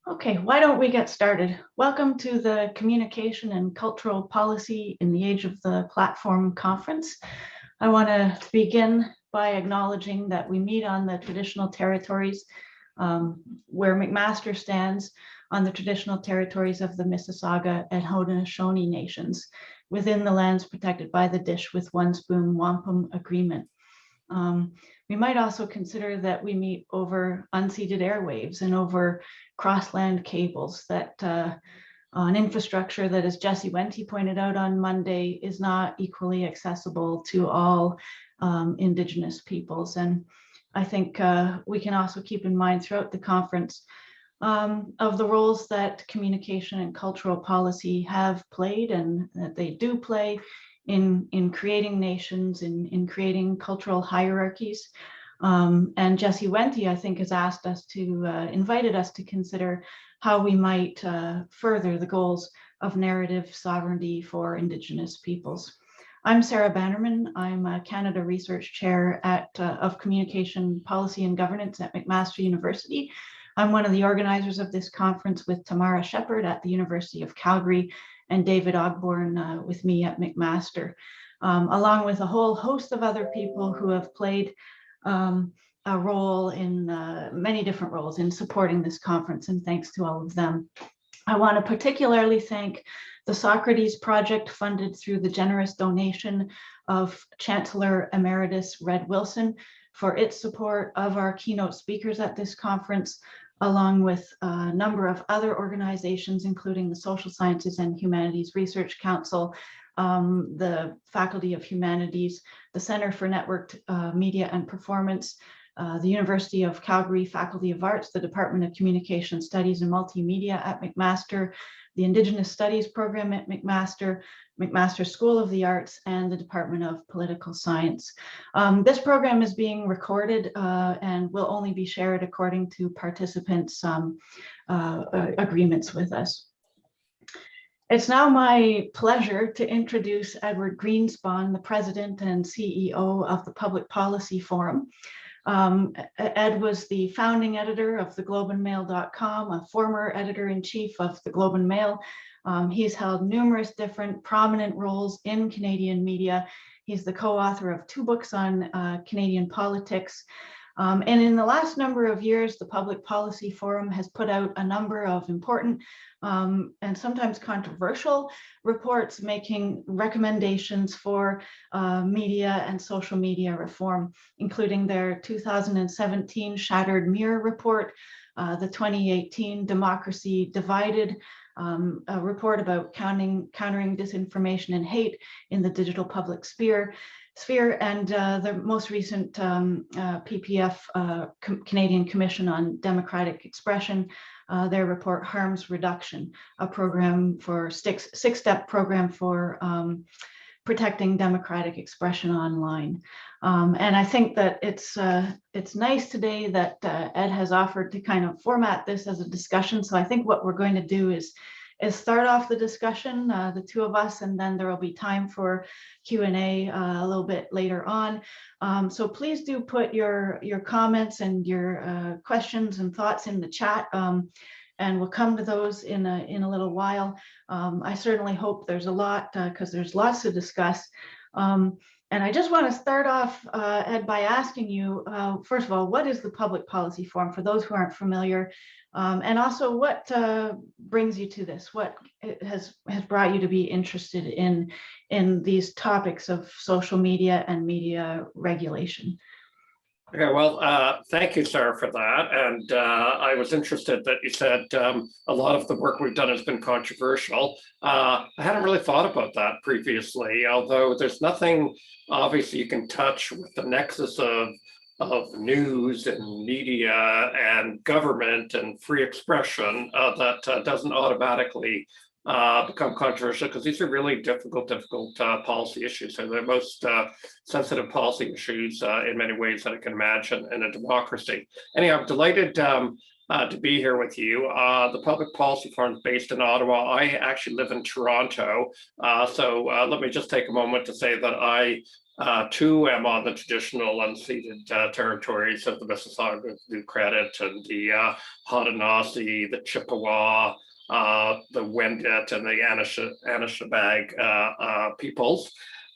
Okay, why don't we get started? Welcome to the Communication and Cultural Policy in the Age of the Platform Conference. I want to begin by acknowledging that we meet on the traditional territories where McMaster stands on the traditional territories of the Mississauga and Haudenosaunee nations within the lands protected by the Dish with One Spoon Wampum Agreement. We might also consider that we meet over unceded airwaves and over crossland cables that on infrastructure that, as Jesse Wente pointed out on Monday, is not equally accessible to all Indigenous peoples. And I think we can also keep in mind throughout the conference of the roles that communication and cultural policy have played and that they do play in creating nations, in creating cultural hierarchies. And Jesse Wente, I think, has asked us to, invited us to consider how we might further the goals of narrative sovereignty for Indigenous peoples. I'm Sarah Bannerman. I'm a Canada Research Chair of Communication Policy and Governance at McMaster University. I'm one of the organizers of this conference with Tamara Shepard at the University of Calgary and David Ogborn with me at McMaster, along with a whole host of other people who have played a role in many different roles in supporting this conference, and thanks to all of them. I want to particularly thank the Socrates Project, funded through the generous donation of Chancellor Emeritus Red Wilson, for its support of our keynote speakers at this conference, along with a number of other organizations, including the Social Sciences and Humanities Research Council, the Faculty of Humanities, the Center for Networked Media and Performance, the University of Calgary Faculty of Arts, the Department of Communication Studies and Multimedia at McMaster, the Indigenous Studies program at McMaster, McMaster School of the Arts, and the Department of Political Science. This program is being recorded and will only be shared according to participants' agreements with us. It's now my pleasure to introduce Edward Greenspon, the President and CEO of the Public Policy Forum. Ed was the founding editor of theglobeandmail.com, a former editor-in-chief of the Globe and Mail. He's held numerous different prominent roles in Canadian media. He's the co-author of 2 books on Canadian politics. And in the last number of years, the Public Policy Forum has put out a number of important and sometimes controversial reports making recommendations for media and social media reform, including their 2017 Shattered Mirror Report, the 2018 Democracy Divided a report about countering disinformation and hate in the digital public sphere, and the most recent PPF, Canadian Commission on Democratic Expression, their report Harms Reduction, a program for six-step program for protecting democratic expression online. And I think that it's nice today that Ed has offered to kind of format this as a discussion. So I think what we're going to do is start off the discussion, the 2 of us, and then there will be time for Q&A a little bit later on. So please do put your comments and your questions and thoughts in the chat, and we'll come to those in a little while. I certainly hope there's a lot, because there's lots to discuss. And I just want to start off, Ed, by asking you, first of all, what is the Public Policy Forum for those who aren't familiar? And also, what brings you to this? What has brought you to be interested in these topics of social media and media regulation? Okay, well, thank you, Sarah, for that. And I was interested that you said a lot of the work we've done has been controversial. I hadn't really thought about that previously, although there's nothing obviously you can touch with the nexus of news and media and government and free expression that doesn't automatically become controversial, because these are really difficult policy issues. They're the most sensitive policy issues in many ways that I can imagine in a democracy. Anyhow, I'm delighted to be here with you. The Public Policy Forum is based in Ottawa. I actually live in Toronto. So let me just take a moment to say that I Two, I'm on the traditional unceded territories of the Mississauga, New Credit, and the Haudenosaunee, the Chippewa, the Wendat, and the Anishinaabeg peoples.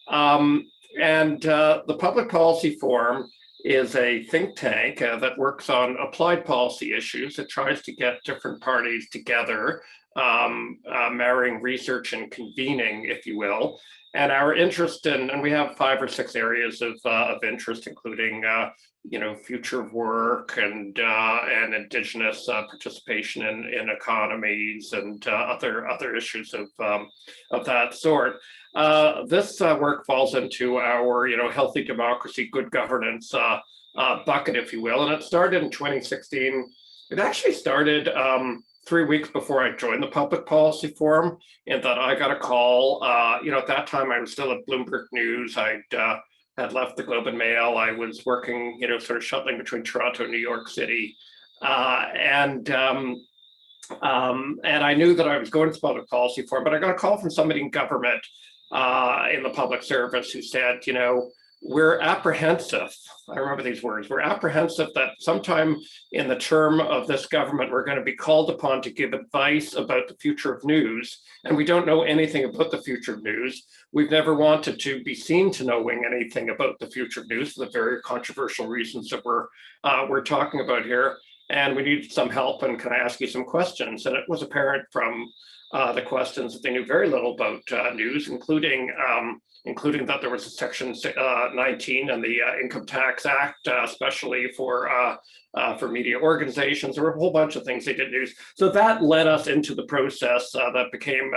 And the Public Policy Forum is a think tank that works on applied policy issues. It tries to get different parties together, marrying research and convening, if you will. And our interest and we have 5 or 6 areas of interest, including future of work and Indigenous participation in economies and other issues of that sort. This work falls into our healthy democracy, good governance bucket, if you will, and it started in 2016. It actually started 3 weeks before I joined the Public Policy Forum, in that I got a call. At that time I was still at Bloomberg News. I'd had left the Globe and Mail. I was working, sort of shuttling between Toronto and New York City, and I knew that I was going to the Public Policy Forum. But I got a call from somebody in government, in the public service, who said, we're apprehensive. I remember these words. We're apprehensive that sometime in the term of this government, we're going to be called upon to give advice about the future of news. And we don't know anything about the future of news. We've never wanted to be seen to knowing anything about the future of news for the very controversial reasons that we're talking about here. And we need some help. And can I ask you some questions? And it was apparent from the questions that they knew very little about news, including that there was a Section 19 in the Income Tax Act, especially for media organizations. There were a whole bunch of things they didn't use. So that led us into the process that became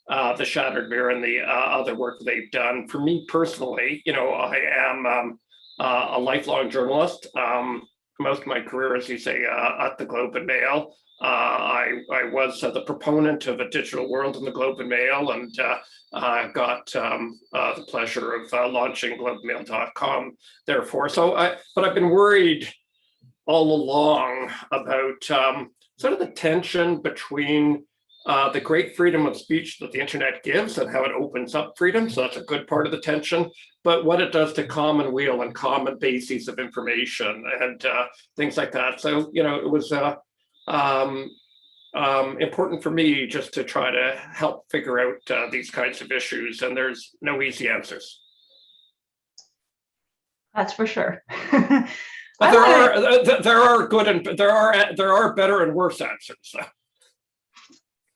the Shattered Mirror and the other work that they've done. For me personally, I am a lifelong journalist. Most of my career, as you say, at the Globe and Mail. I was the proponent of a digital world in the Globe and Mail, and I've got the pleasure of launching globemail.com. Therefore, but I've been worried all along about sort of the tension between the great freedom of speech that the internet gives and how it opens up freedom. So that's a good part of the tension. But what it does to commonweal and common bases of information and things like that. So it was important for me just to try to help figure out these kinds of issues, and there's no easy answers. That's for sure. But there are good and there are better and worse answers. So.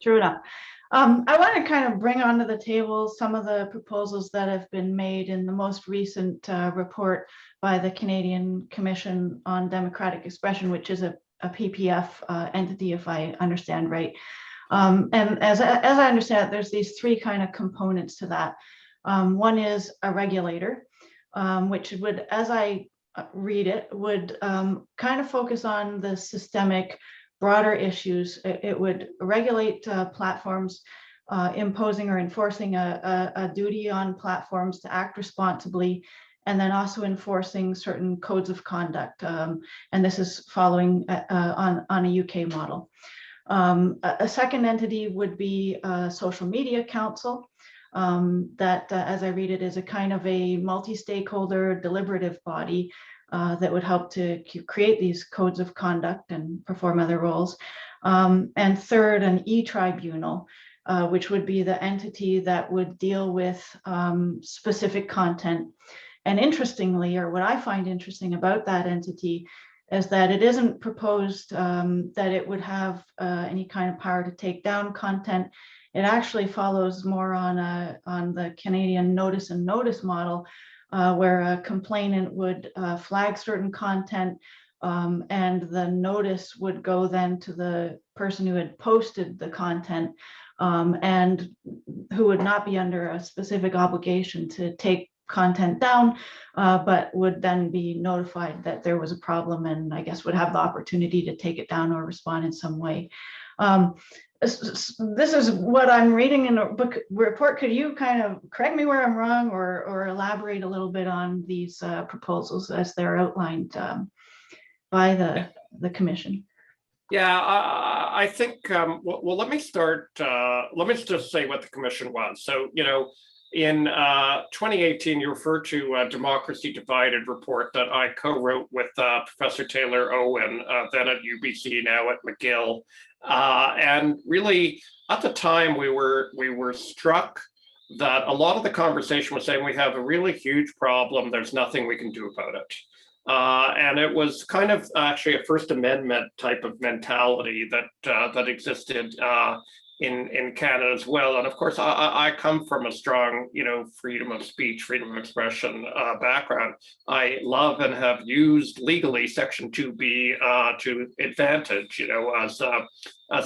True enough. I want to kind of bring onto the table some of the proposals that have been made in the most recent report by the Canadian Commission on Democratic Expression, which is a PPF entity, if I understand right. And as I understand it, there's these 3 kind of components to that. One is a regulator, which would, as I read it, would kind of focus on the systemic, broader issues. It would regulate platforms, imposing or enforcing a duty on platforms to act responsibly, and then also enforcing certain codes of conduct. And this is following on a UK model. A second entity would be a social media council that, as I read it, is a kind of a multi-stakeholder deliberative body that would help to create these codes of conduct and perform other roles. And third, an e-tribunal, which would be the entity that would deal with specific content. And interestingly, or what I find interesting about that entity, is that it isn't proposed that it would have any kind of power to take down content. It actually follows more on the Canadian notice and notice model, where a complainant would flag certain content, and the notice would go then to the person who had posted the content, and who would not be under a specific obligation to take content down, but would then be notified that there was a problem, and I guess would have the opportunity to take it down or respond in some way. This is what I'm reading in a book report. Could you kind of correct me where I'm wrong, or elaborate a little bit on these proposals as they're outlined by the commission? Yeah, I think, well, let me start, let me just say what the commission was. So, in 2018, you referred to a Democracy Divided report that I co-wrote with Professor Taylor Owen, then at UBC, now at McGill. And really, at the time, we were struck that a lot of the conversation was saying we have a really huge problem. There's nothing we can do about it. And it was kind of actually a First Amendment type of mentality that existed in Canada as well. And of course, I come from a strong, freedom of speech, freedom of expression background. I love and have used legally Section 2B to advantage, as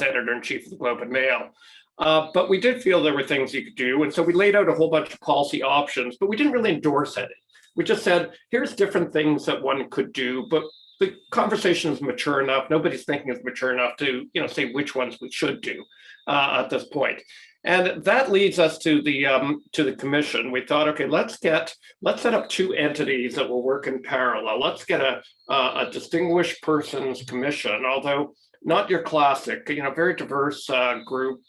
editor-in-chief of the Globe and Mail. But we did feel there were things you could do. And so we laid out a whole bunch of policy options, but we didn't really endorse any. We just said, here's different things that one could do, but the conversation is mature enough. Nobody's thinking it's mature enough to, say which ones we should do at this point. And that leads us to the commission. We thought, okay, let's set up two entities that will work in parallel. Let's get a distinguished persons commission, although not your classic, very diverse group.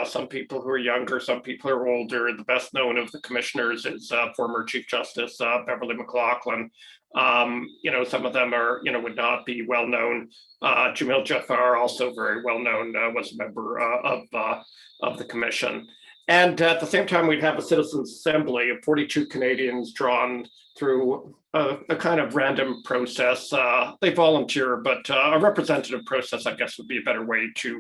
Some people who are younger, some people who are older. The best known of the commissioners is former Chief Justice Beverly McLachlin. Some of them are, would not be well known. Jamil Jafar, also very well known, was a member of the commission. And at the same time, we'd have a citizens' assembly of 42 Canadians drawn through a kind of random process. They volunteer, but a representative process, I guess, would be a better way to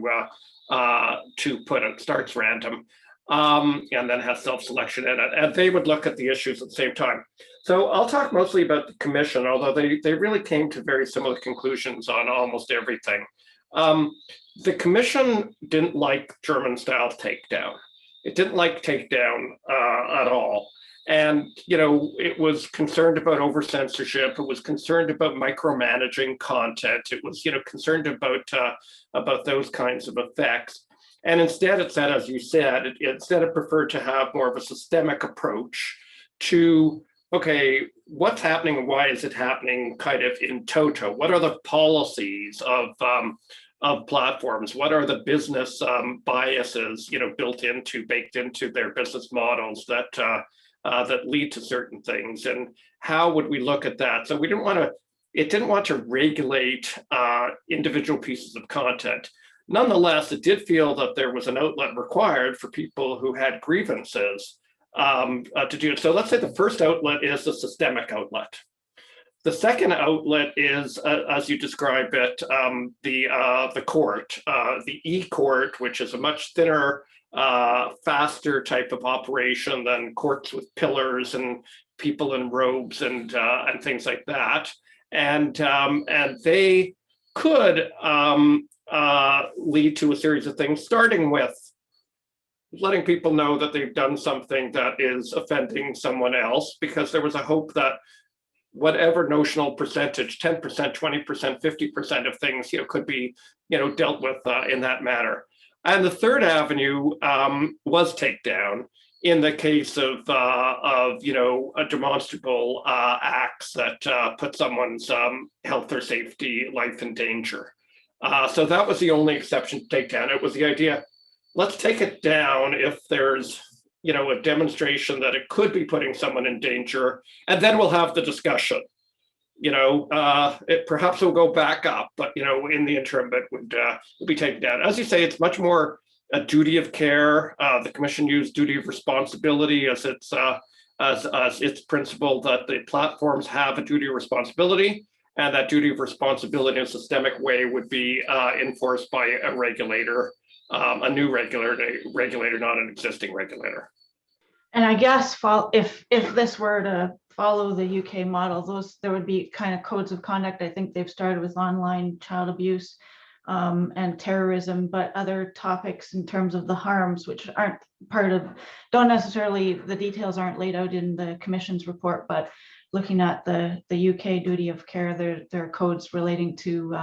put it. Starts random and then has self-selection in it. And they would look at the issues at the same time. So I'll talk mostly about the commission, although they really came to very similar conclusions on almost everything. The commission didn't like German-style takedown. It didn't like takedown at all. And, it was concerned about over-censorship. It was concerned about micromanaging content. It was, concerned about those kinds of effects. And instead, it said, as you said, instead it preferred to have more of a systemic approach to, okay, what's happening and why is it happening kind of in toto? What are the policies of platforms? What are the business biases, baked into their business models that lead to certain things? And how would we look at that? So it didn't want to regulate individual pieces of content. Nonetheless, it did feel that there was an outlet required for people who had grievances to do it. So let's say the first outlet is the systemic outlet. The second outlet is, as you describe it, the court, the e-court, which is a much thinner, faster type of operation than courts with pillars and people in robes and things like that. And they could lead to a series of things, starting with letting people know that they've done something that is offending someone else, because there was a hope that whatever notional percentage, 10%, 20%, 50% of things, could be, dealt with in that manner. And the third avenue was takedown in the case of a demonstrable acts that put someone's health or safety, life in danger. So that was the only exception to takedown. It was the idea, let's take it down if there's, a demonstration that it could be putting someone in danger, and then we'll have the discussion. It perhaps will go back up, but in the interim, it would be taken down. As you say, it's much more a duty of care. The commission used duty of responsibility as its principle, that the platforms have a duty of responsibility, and that duty of responsibility in a systemic way would be enforced by a regulator, a new regulator, not an existing regulator. And I guess if this were to follow the UK model, there would be kind of codes of conduct. I think they've started with online child abuse and terrorism, but other topics in terms of the harms, which don't necessarily, the details aren't laid out in the commission's report, but looking at the UK duty of care, there are codes relating to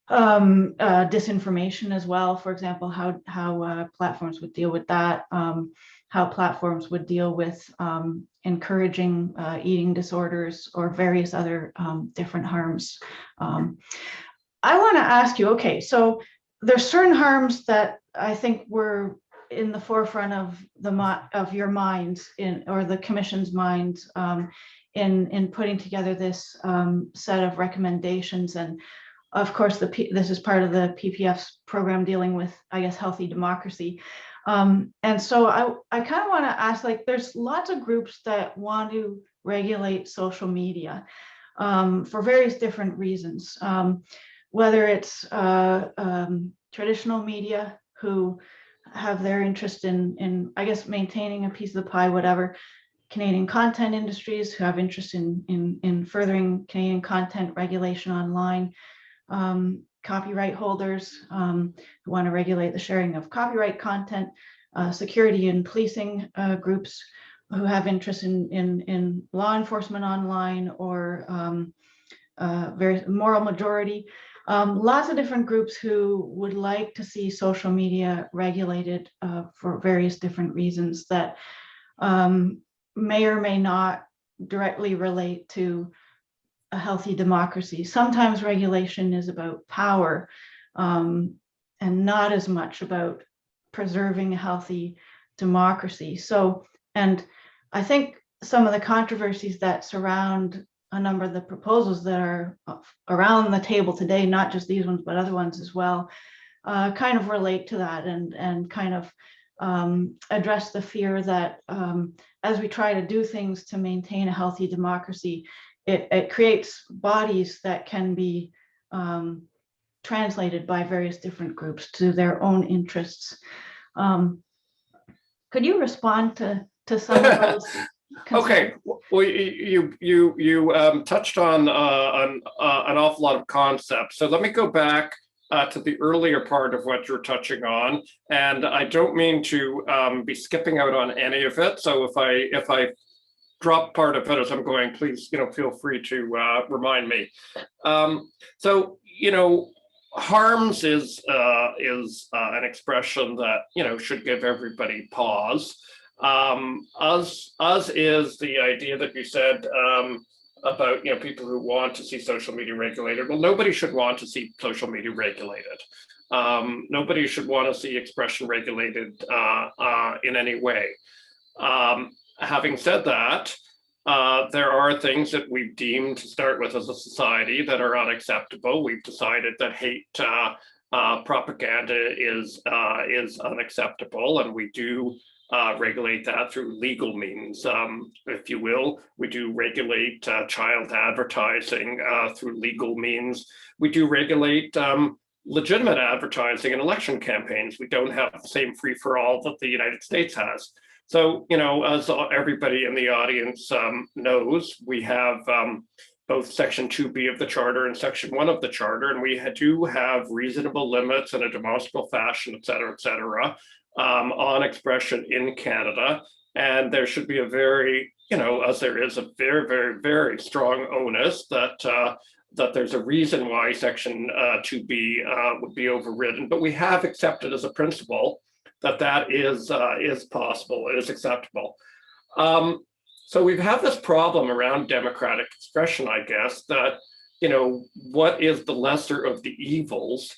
disinformation as well. For example, how platforms would deal with that, how platforms would deal with encouraging eating disorders or various other different harms. I want to ask you, okay, so there's certain harms that I think were in the forefront of your minds or the commission's minds in putting together this set of recommendations. And of course, this is part of the PPF's program dealing with, I guess, healthy democracy. And so I kind of want to ask, like, there's lots of groups that want to regulate social media for various different reasons, whether it's traditional media who have their interest in, I guess, maintaining a piece of the pie, whatever, Canadian content industries who have interest in furthering Canadian content regulation online, copyright holders who want to regulate the sharing of copyright content, security and policing groups who have interest in law enforcement online, or very moral majority. Lots of different groups who would like to see social media regulated for various different reasons that may or may not directly relate to a healthy democracy. Sometimes regulation is about power and not as much about preserving a healthy democracy. So, and I think some of the controversies that surround a number of the proposals that are around the table today, not just these ones, but other ones as well, kind of relate to that and kind of address the fear that as we try to do things to maintain a healthy democracy, it creates bodies that can be translated by various different groups to their own interests. Could you respond to some of those concerns? Okay, well, you touched on an awful lot of concepts. So let me go back to the earlier part of what you're touching on, and I don't mean to be skipping out on any of it. So if I drop part of it as I'm going, please, feel free to remind me. So, harms is an expression that should give everybody pause. As is the idea that you said about people who want to see social media regulated. Well, nobody should want to see social media regulated. Nobody should want to see expression regulated in any way. Having said that, there are things that we've deemed to start with as a society that are unacceptable. We've decided that hate propaganda is unacceptable, and we do regulate that through legal means, if you will. We do regulate child advertising through legal means. We do regulate legitimate advertising in election campaigns. We don't have the same free-for-all that the United States has. So, as everybody in the audience knows, we have both Section 2B of the Charter and Section 1 of the Charter, and we do have reasonable limits in a demonstrable fashion, et cetera, on expression in Canada. And there should be a very, as there is a very, very, very strong onus that there's a reason why Section 2B would be overridden, but we have accepted as a principle that is possible, it is acceptable. So we have this problem around democratic expression, I guess, that, what is the lesser of the evils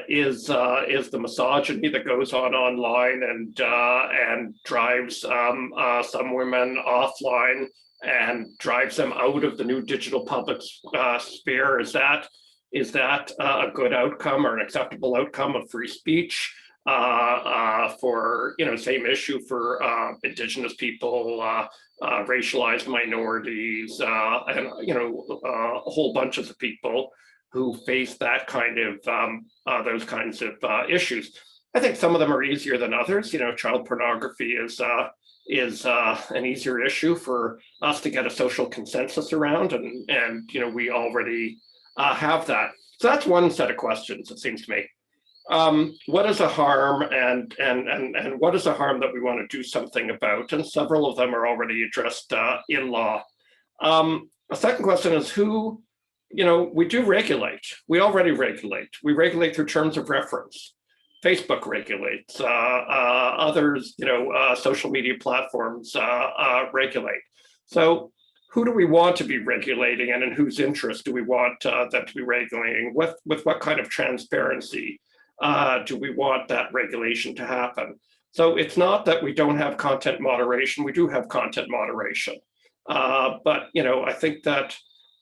is the misogyny that goes on online and drives some women offline and drives them out of the new digital public sphere. Is that a good outcome or an acceptable outcome of free speech? For same issue for Indigenous people, racialized minorities, and a whole bunch of the people who face that kind of those kinds of issues. I think some of them are easier than others. Child pornography is an easier issue for us to get a social consensus around, and we already have that. So that's one set of questions, it seems to me. What is a harm, and what is a harm that we want to do something about? And several of them are already addressed in law. A second question is who, we do regulate. We already regulate. We regulate through terms of reference. Facebook regulates. Others, social media platforms regulate. So who do we want to be regulating, and in whose interest do we want them to be regulating? With what kind of transparency do we want that regulation to happen? So it's not that we don't have content moderation. We do have content moderation. But, I think that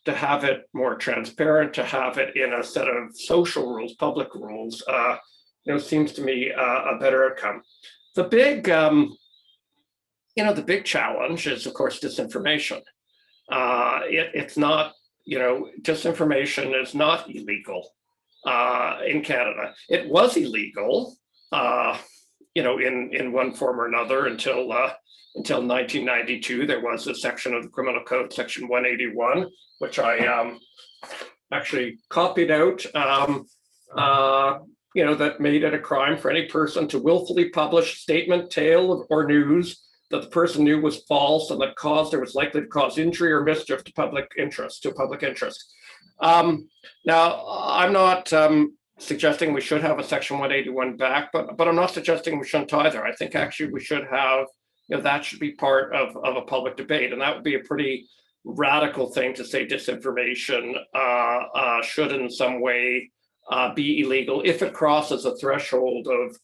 to have it more transparent, to have it in a set of social rules, public rules, seems to me a better outcome. The big, the big challenge is, of course, disinformation. It's not, disinformation is not illegal in Canada. It was illegal, in one form or another until 1992. There was a section of the Criminal Code, Section 181, which I actually copied out. That made it a crime for any person to willfully publish statement, tale, or news that the person knew was false and that caused or was likely to cause injury or mischief to public interest. Now, I'm not suggesting we should have a Section 181 back, but I'm not suggesting we shouldn't either. I think actually we should have, that should be part of a public debate, and that would be a pretty radical thing to say disinformation should in some way be illegal if it crosses a threshold of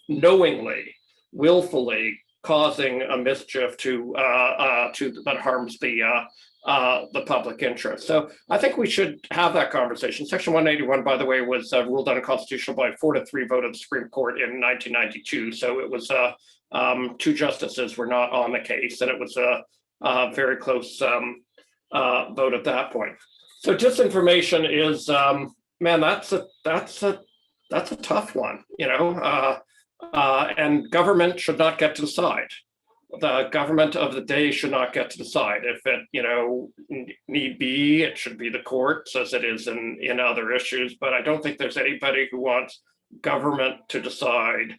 knowingly, willfully causing a mischief to that harms the public interest. So I think we should have that conversation. Section 181, by the way, was ruled unconstitutional by a 4-3 vote of the Supreme Court in 1992. So it was 2 justices were not on the case, and it was a very close vote at that point. So disinformation is, man, that's a tough one, and government should not get to decide. The government of the day should not get to decide. If it, need be, it should be the courts as it is in other issues. But I don't think there's anybody who wants government to decide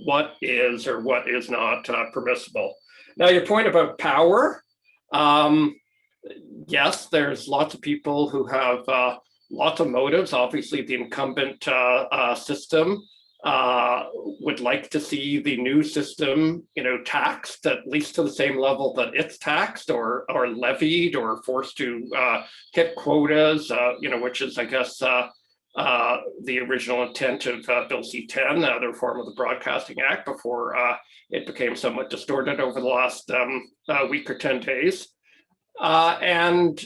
what is or what is not permissible. Now, your point about power, yes, there's lots of people who have lots of motives. Obviously, the incumbent system would like to see the new system, taxed at least to the same level that it's taxed or levied or forced to hit quotas, which is, I guess, the original intent of Bill C-10, the reform of the Broadcasting Act, before it became somewhat distorted over the last week or 10 days. And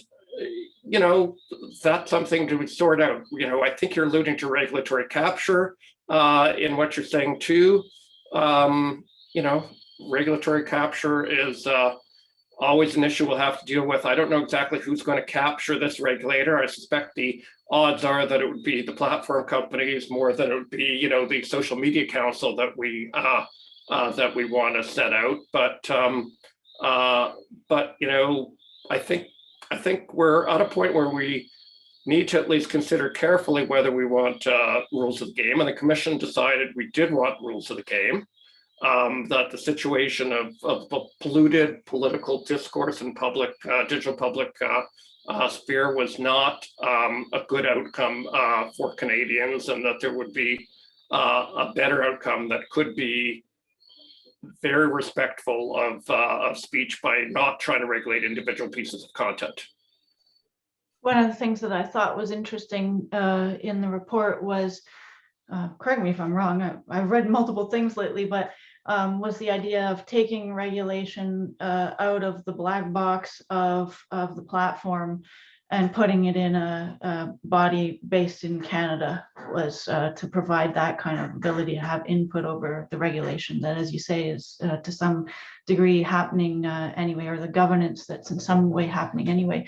that's something to sort out. I think you're alluding to regulatory capture in what you're saying too. Regulatory capture is always an issue we'll have to deal with. I don't know exactly who's going to capture this regulator. I suspect the odds are that it would be the platform companies more than it would be, the social media council that we want to set out. But I think we're at a point where we need to at least consider carefully whether we want rules of the game. And the commission decided we did want rules of the game, that the situation of polluted political discourse in public, digital public sphere was not a good outcome for Canadians, and that there would be a better outcome that could be very respectful of speech by not trying to regulate individual pieces of content. One of the things that I thought was interesting in the report was, correct me if I'm wrong, I've read multiple things lately, but was the idea of taking regulation out of the black box of the platform and putting it in a body based in Canada, was to provide that kind of ability to have input over the regulation that, as you say, is to some degree happening anyway, or the governance that's in some way happening anyway.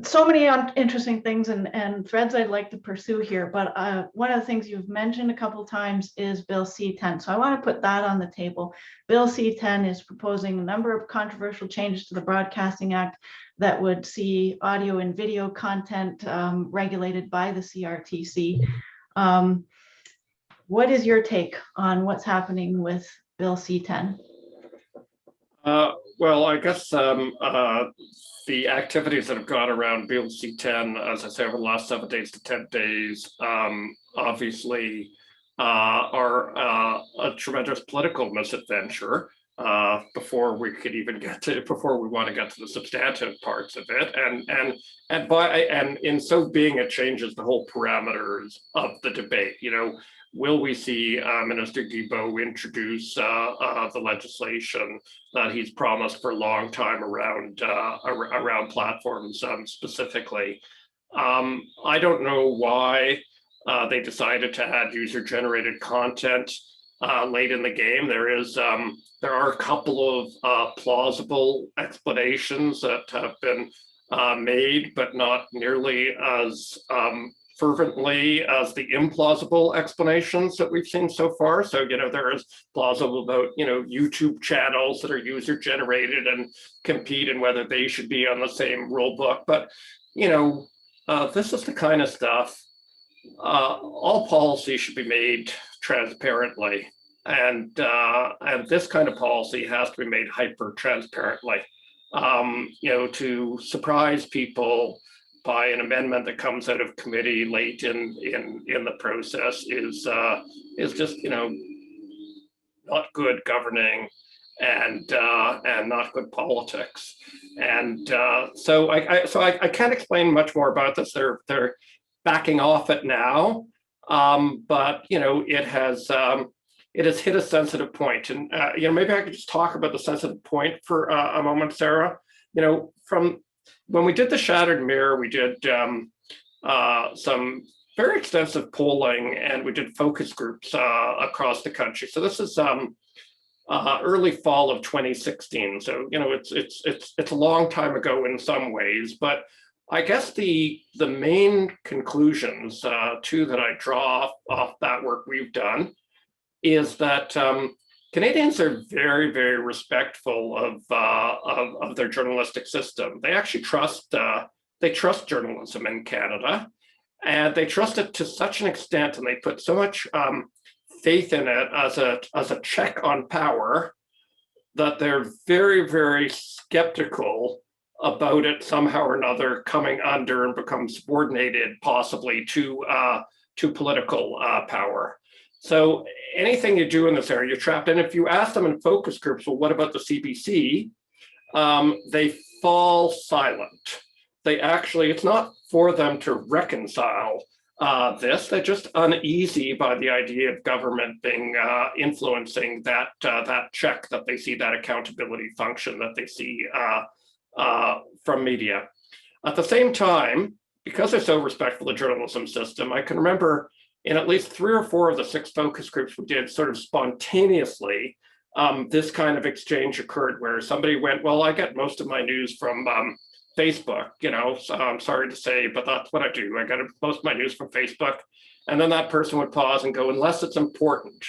So many interesting things and threads I'd like to pursue here, but one of the things you've mentioned a couple of times is Bill C-10. So I want to put that on the table. Bill C-10 is proposing a number of controversial changes to the Broadcasting Act that would see audio and video content regulated by the CRTC. What is your take on what's happening with Bill C-10? Well, I guess the activities that have gone around Bill C-10, as I say, over the last 7 days to 10 days, obviously are a tremendous political misadventure before we could even before we want to get to the substantive parts of it. And in so being, it changes the whole parameters of the debate. will we see Minister Guilbeault introduce the legislation that he's promised for a long time around platforms specifically? I don't know why they decided to add user-generated content late in the game. There are a couple of plausible explanations that have been made, but not nearly as fervently as the implausible explanations that we've seen so far. So, there is plausible about, YouTube channels that are user generated and compete and whether they should be on the same rule book. But, this is the kind of stuff, all policy should be made transparently. And this kind of policy has to be made hyper transparently. To surprise people by an amendment that comes out of committee late in the process is just not good governing and not good politics. And so I can't explain much more about this. They're backing off it now, but it has hit a sensitive point. And maybe I could just talk about the sensitive point for a moment, Sarah. From when we did the Shattered Mirror, we did some very extensive polling, and we did focus groups across the country. So this is early fall of 2016. So it's a long time ago in some ways, but I guess the main conclusions too that I draw off that work we've done is that Canadians are very, very respectful of their journalistic system. They actually trust journalism in Canada, and they trust it to such an extent, and they put so much faith in it as a check on power that they're very, very skeptical about it somehow or another coming under and become subordinated possibly to political power. So anything you do in this area, you're trapped. And if you ask them in focus groups, well, what about the CBC? They fall silent. It's not for them to reconcile this. They're just uneasy by the idea of government being influencing that check that they see, that accountability function that they see from media. At the same time, because they're so respectful of the journalism system, I can remember in at least 3 or 4 of the 6 focus groups we did sort of spontaneously, this kind of exchange occurred where somebody went, well, I get most of my news from Facebook, so I'm sorry to say, but that's what I do. I get most of my news from Facebook. And then that person would pause and go, unless it's important.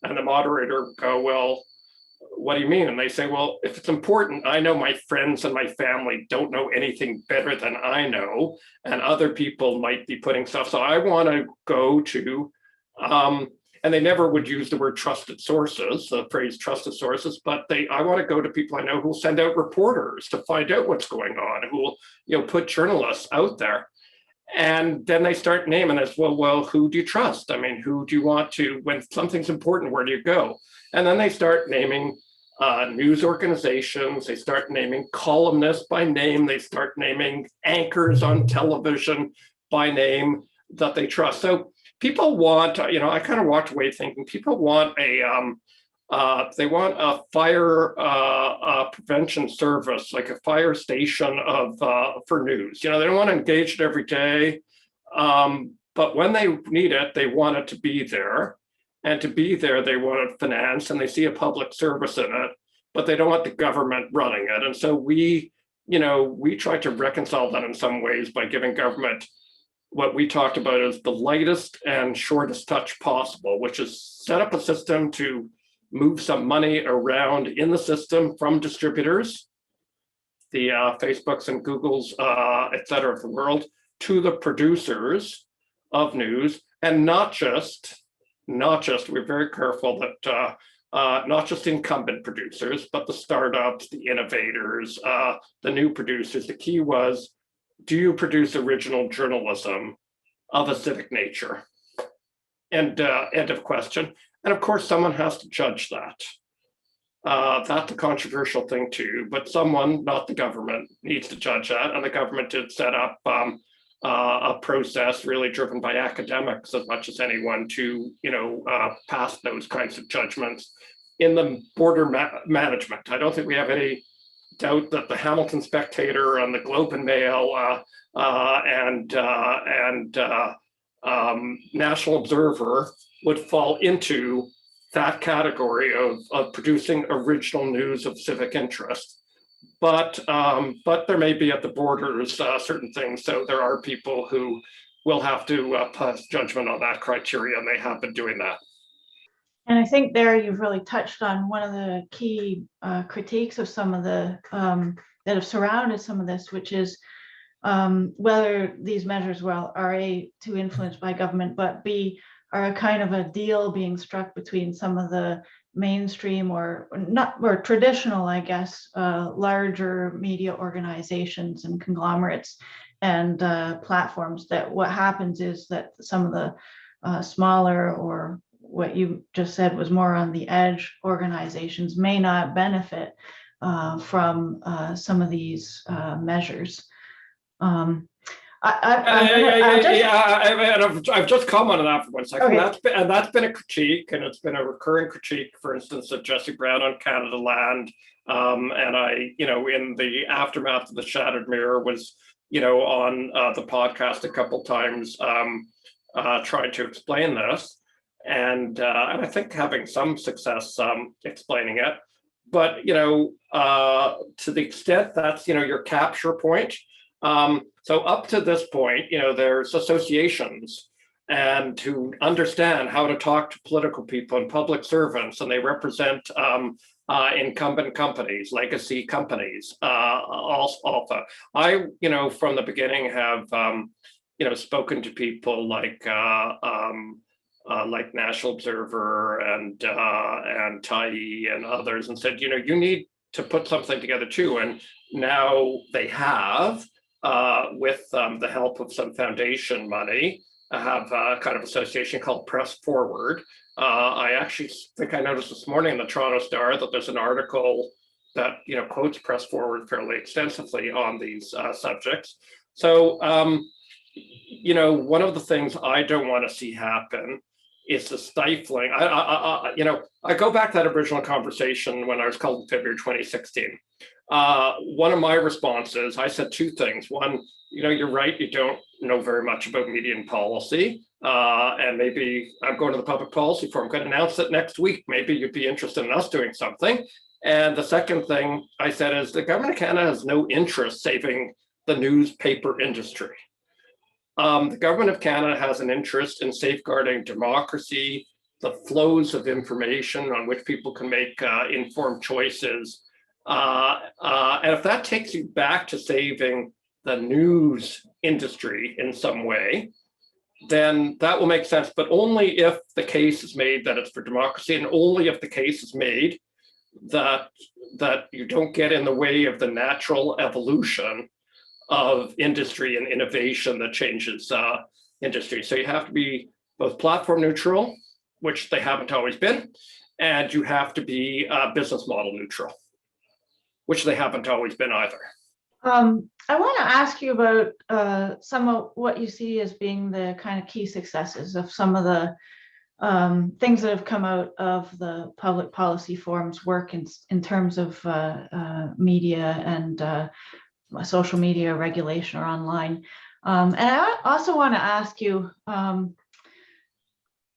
And the moderator would go, well, what do you mean? And they say, well, if it's important, I know my friends and my family don't know anything better than I know, and other people might be putting stuff. So I want to go to, and they never would use the word trusted sources, the phrase trusted sources, but I want to go to people I know who will send out reporters to find out what's going on, who will, put journalists out there. And then they start naming us, well, who do you trust? I mean, who do you want to, when something's important, where do you go? And then they start naming news organizations, they start naming columnists by name, they start naming anchors on television by name that they trust. So people want, I kind of walked away thinking people want they want a fire prevention service, like a fire station for news. They don't want to engage it every day, but when they need it, they want it to be there. And to be there, they want it financed, and they see a public service in it, but they don't want the government running it. And so we try to reconcile that in some ways by giving government what we talked about as the lightest and shortest touch possible, which is set up a system to move some money around in the system from distributors, the Facebooks and Googles, et cetera, of the world, to the producers of news, and not just, we're very careful that not just incumbent producers, but the startups, the innovators, the new producers. The key was, do you produce original journalism of a civic nature? End of question. And of course, someone has to judge that. That's a controversial thing too, but someone, not the government, needs to judge that. And the government did set up a process really driven by academics as much as anyone to, pass those kinds of judgments in the border management. I don't think we have any doubt that the Hamilton Spectator and the Globe and Mail and National Observer would fall into that category of producing original news of civic interest. But there may be at the borders certain things. So there are people who will have to pass judgment on that criteria, and they have been doing that. And I think there you've really touched on one of the key critiques of some of the that have surrounded some of this, which is whether these measures, are A, too influenced by government, but B, are a kind of a deal being struck between some of the mainstream or traditional, I guess, larger media organizations and conglomerates and platforms, that what happens is that some of the smaller, or what you just said was more on the edge organizations, may not benefit from some of these measures. I've just commented on that for 1 second. Okay. That's been a critique, and it's been a recurring critique, for instance, of Jesse Brown on Canada Land. And I, in the aftermath of the Shattered Mirror, was, on the podcast a couple times, trying to explain this, and I think having some success explaining it. But to the extent that's your capture point. So up to this point, there's associations and to understand how to talk to political people and public servants, and they represent incumbent companies, legacy companies. Also, I, from the beginning have, spoken to people like National Observer and Tyee and others, and said, you need to put something together too. And now they have. With the help of some foundation money, I have a kind of association called Press Forward. I actually think I noticed this morning in the Toronto Star that there's an article that quotes Press Forward fairly extensively on these subjects. So one of the things I don't want to see happen is the stifling. I go back to that original conversation when I was called in February 2016. One of my responses, I said two things. One, you're right, you don't know very much about media and policy. And maybe I'm going to the Public Policy Forum. I'm going to announce it next week. Maybe you'd be interested in us doing something. And the second thing I said is the government of Canada has no interest saving the newspaper industry. The government of Canada has an interest in safeguarding democracy, the flows of information on which people can make informed choices. And if that takes you back to saving the news industry in some way, then that will make sense, but only if the case is made that it's for democracy, and only if the case is made that you don't get in the way of the natural evolution of industry and innovation that changes industry. So you have to be both platform neutral, which they haven't always been, and you have to be business model neutral, which they haven't always been either. I want to ask you about some of what you see as being the kind of key successes of some of the things that have come out of the Public Policy Forum's work in terms of media and social media regulation or online. And I also want to ask you,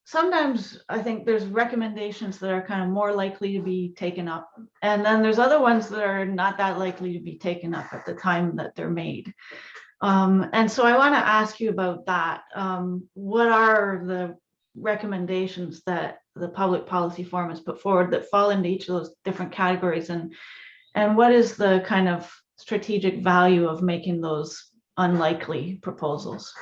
sometimes I think there's recommendations that are kind of more likely to be taken up, and then there's other ones that are not that likely to be taken up at the time that they're made. And so I want to ask you about that. What are the recommendations that the Public Policy Forum has put forward that fall into each of those different categories, and what is the kind of strategic value of making those unlikely proposals?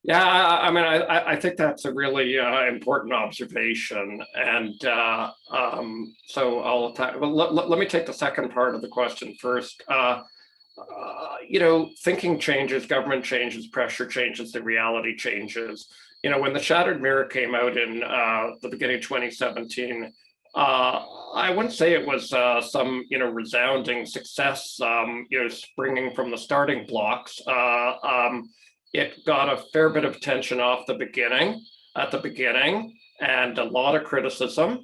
Yeah, I mean, I think that's a really important observation, and so I'll attack. Well, let me take the second part of the question first. Thinking changes, government changes, pressure changes, the reality changes. When the Shattered Mirror came out in the beginning of 2017, I wouldn't say it was some resounding success, springing from the starting blocks. it got a fair bit of attention at the beginning, and a lot of criticism,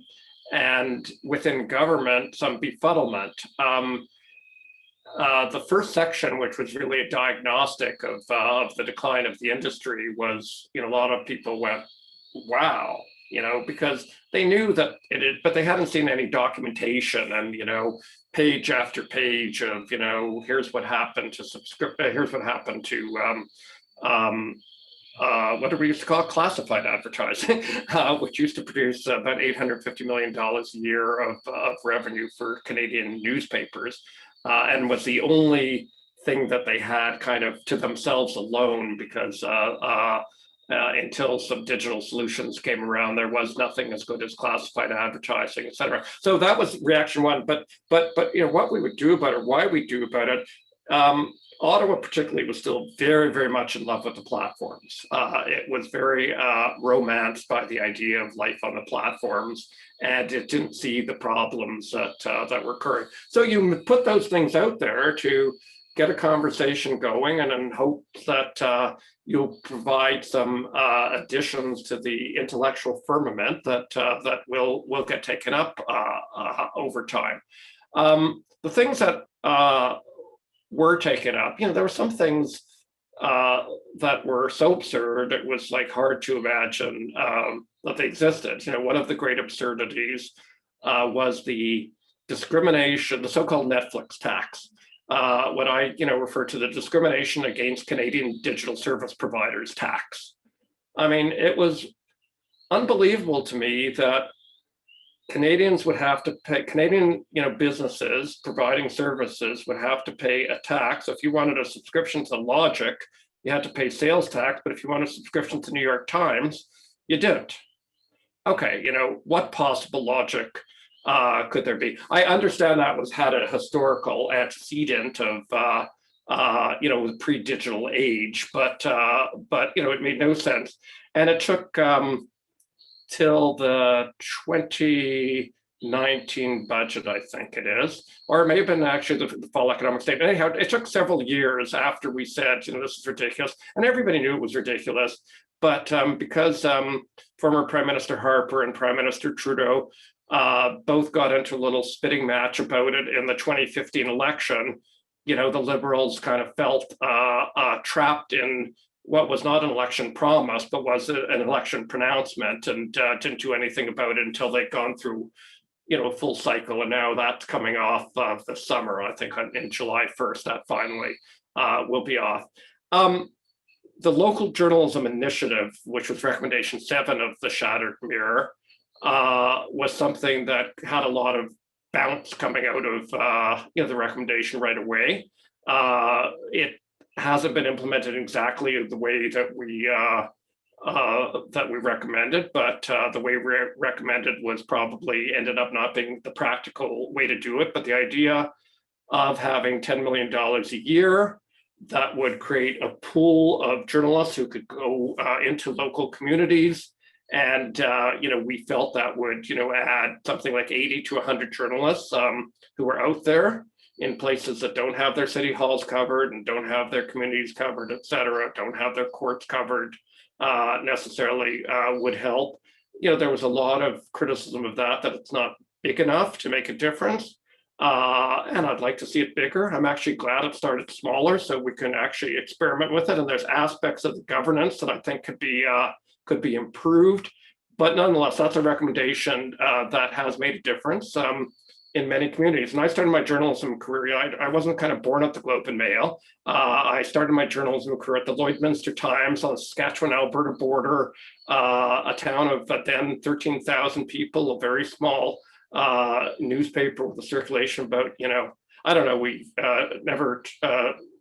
and within government, some befuddlement. The first section, which was really a diagnostic of the decline of the industry, was, a lot of people went, wow, because they knew that it is, but they hadn't seen any documentation and, page after page of, here's what happened to here's what happened to what do we used to call it? Classified advertising, which used to produce about $850 million a year of revenue for Canadian newspapers, and was the only thing that they had kind of to themselves alone, because until some digital solutions came around, there was nothing as good as classified advertising, et cetera. So that was reaction one. But what we would do about it, why we do about it. Ottawa particularly was still very, very much in love with the platforms. It was very romanced by the idea of life on the platforms, and it didn't see the problems that were occurring. So you put those things out there to get a conversation going, and in hopes that you'll provide some additions to the intellectual firmament that will get taken up over time. The things that were taken up, there were some things that were so absurd it was like hard to imagine that they existed. One of the great absurdities was the discrimination, the so-called Netflix tax. What I refer to the discrimination against Canadian digital service providers tax. I mean, it was unbelievable to me that Canadians would have to pay, Canadian businesses providing services would have to pay a tax. If you wanted a subscription to Logic, you had to pay sales tax, but if you wanted a subscription to New York Times, you didn't. Okay, what possible logic could there be? I understand that had a historical antecedent of the pre-digital age, but it made no sense, and it took till the 2019 budget, I think it is, or it may have been actually the fall economic statement. Anyhow, it took several years after we said, this is ridiculous, and everybody knew it was ridiculous. But because former Prime Minister Harper and Prime Minister Trudeau both got into a little spitting match about it in the 2015 election, the Liberals kind of felt trapped in what was not an election promise, but was an election pronouncement, and didn't do anything about it until they'd gone through, a full cycle. And now that's coming off this summer. I think in July 1st, that finally will be off. The Local Journalism Initiative, which was recommendation 7 of the Shattered Mirror, was something that had a lot of bounce coming out of the recommendation right away. It hasn't been implemented exactly the way that we recommended, but the way we recommended was probably ended up not being the practical way to do it. But the idea of having $10 million a year that would create a pool of journalists who could go into local communities, and we felt that would add something like 80 to 100 journalists who are out there in places that don't have their city halls covered and don't have their communities covered, et cetera, don't have their courts covered necessarily, would help. There was a lot of criticism of that it's not big enough to make a difference. And I'd like to see it bigger. I'm actually glad it started smaller so we can actually experiment with it. And there's aspects of the governance that I think could be improved. But nonetheless, that's a recommendation that has made a difference in many communities. And I started my journalism career. I wasn't kind of born at the Globe and Mail. I started my journalism career at the Lloydminster Times on the Saskatchewan-Alberta border, a town of then 13,000 people, a very small newspaper with a circulation about, I don't know, we never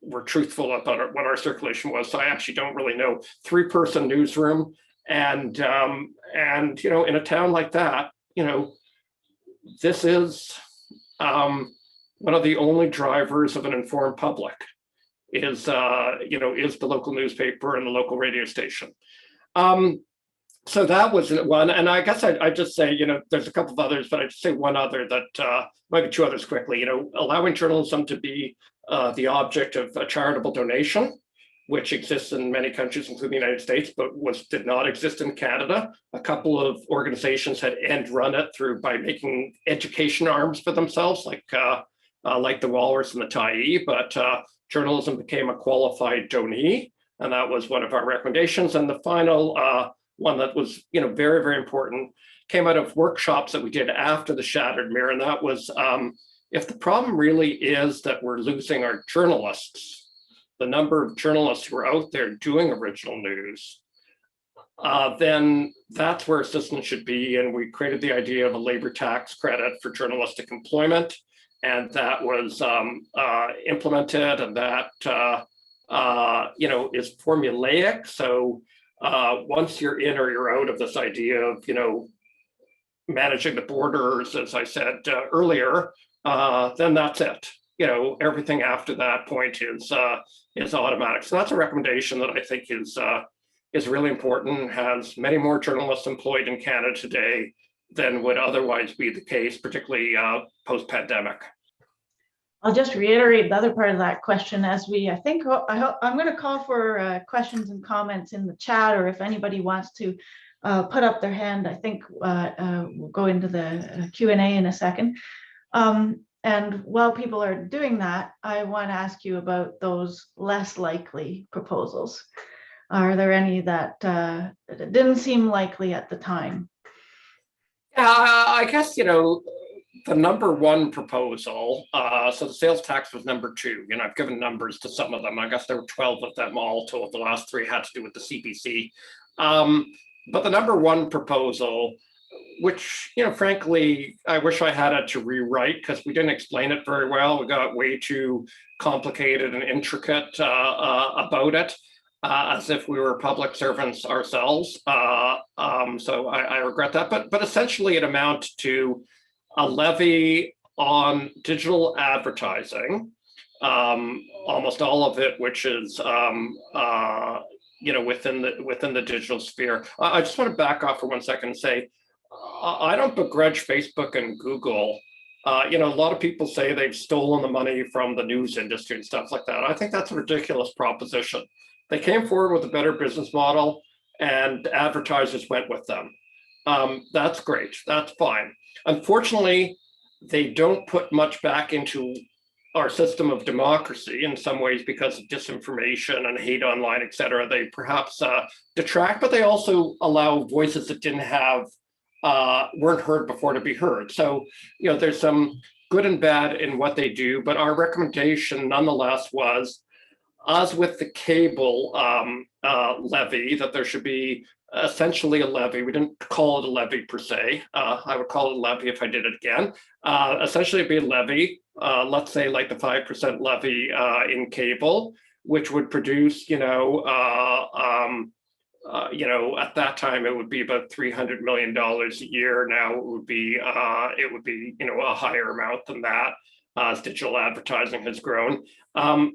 were truthful about what our circulation was. So I actually don't really know. 3-person newsroom. And in a town like that, this is one of the only drivers of an informed public is the local newspaper and the local radio station. So that was one, and I guess I'd just say, there's a couple of others, but I'd just say one other that maybe 2 others quickly. Allowing journalism to be the object of a charitable donation which exists in many countries, including the United States, but did not exist in Canada. A couple of organizations had end run it by making education arms for themselves, like the Walrus and the Tyee, but journalism became a qualified donee, and that was one of our recommendations. And the final one that was, very, very important came out of workshops that we did after the Shattered Mirror, and that was if the problem really is that we're losing our journalists, the number of journalists who are out there doing original news, then that's where assistance should be. And we created the idea of a labor tax credit for journalistic employment, and that was implemented, and that is formulaic. So once you're in or you're out of this idea of managing the borders, as I said earlier, then that's it. Everything after that point is automatic. So that's a recommendation that I think is really important. Has many more journalists employed in Canada today than would otherwise be the case, particularly post-pandemic. I'll just reiterate the other part of that question as I'm going to call for questions and comments in the chat, or if anybody wants to put up their hand, I think we'll go into the Q&A in a second. And while people are doing that, I want to ask you about those less likely proposals. Are there any that didn't seem likely at the time? Yeah, I guess, the number one proposal, so the sales tax was number two. I've given numbers to some of them. I guess there were 12 of them all told. The last three had to do with the CBC. But the number one proposal, which, frankly, I wish I had it to rewrite because we didn't explain it very well. We got way too complicated and intricate about it, as if we were public servants ourselves. So I regret that. But essentially, it amounts to a levy on digital advertising, almost all of it, which is within the digital sphere. I just want to back off for 1 second and say, I don't begrudge Facebook and Google. A lot of people say they've stolen the money from the news industry and stuff like that. I think that's a ridiculous proposition. They came forward with a better business model, and advertisers went with them. That's great. That's fine. Unfortunately, they don't put much back into our system of democracy in some ways because of disinformation and hate online, et cetera. They perhaps detract, but they also allow voices that weren't heard before to be heard. So, there's some good and bad in what they do, but our recommendation nonetheless was, as with the cable levy, that there should be essentially a levy. We didn't call it a levy per se. I would call it a levy if I did it again. Essentially, it'd be a levy, let's say like the 5% levy in cable, which would produce, at that time it would be about $300 million a year. Now it would be, a higher amount than that as digital advertising has grown.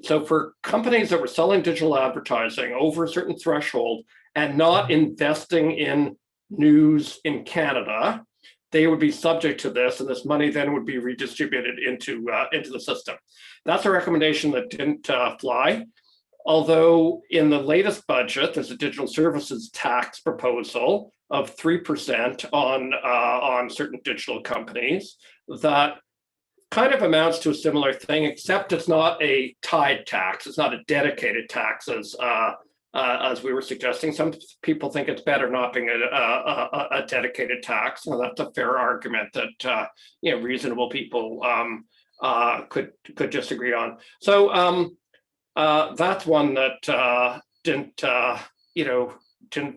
So for companies that were selling digital advertising over a certain threshold and not investing in news in Canada, they would be subject to this, and this money then would be redistributed into the system. That's a recommendation that didn't fly. Although in the latest budget, there's a digital services tax proposal of 3% on certain digital companies that kind of amounts to a similar thing, except it's not a tied tax. It's not a dedicated tax as we were suggesting. Some people think it's better not being a dedicated tax. So that's a fair argument that reasonable people could disagree on. So that's one that didn't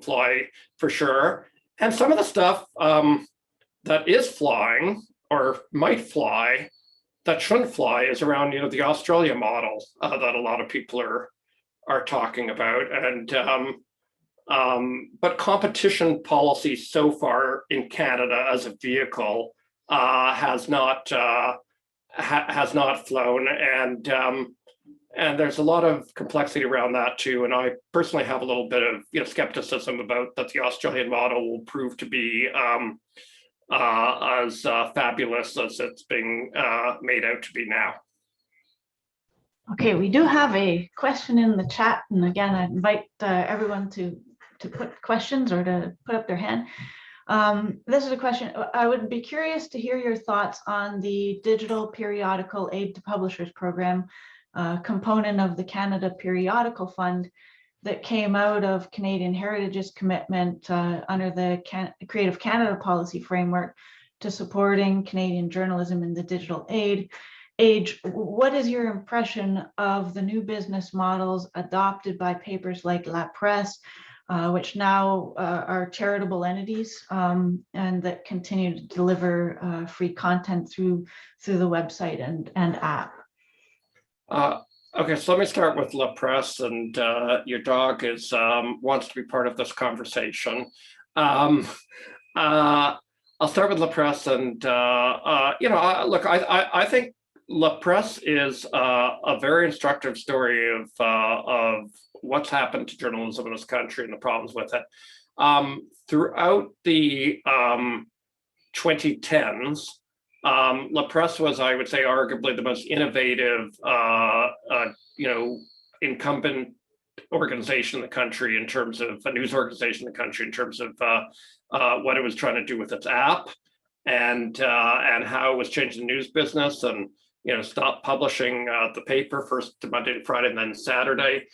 fly for sure. And some of the stuff that is flying or might fly that shouldn't fly is around the Australia model that a lot of people are talking about. And but competition policy so far in Canada as a vehicle has not flown, and there's a lot of complexity around that too. And I personally have a little bit of skepticism about that the Australian model will prove to be as fabulous as it's being made out to be now. Okay, we do have a question in the chat, and again, I invite everyone to put questions or to put up their hand. This is a question. I would be curious to hear your thoughts on the digital periodical aid to publishers program, component of the Canada Periodical Fund that came out of Canadian Heritage's commitment under the Creative Canada policy framework to supporting Canadian journalism in the digital age. What is your impression of the new business models adopted by papers like La Presse, which now are charitable entities and that continue to deliver free content through the website and app? Okay, so let me start with La Presse, and your dog is wants to be part of this conversation. I'll start with La Presse, and look, I think La Presse is a very instructive story of what's happened to journalism in this country and the problems with it. Throughout the 2010s, La Presse was, I would say, arguably the most innovative, incumbent organization in the country in terms of a news organization in the country in terms of what it was trying to do with its app and how it was changing the news business and stop publishing the paper first to Monday to Friday and then Saturday.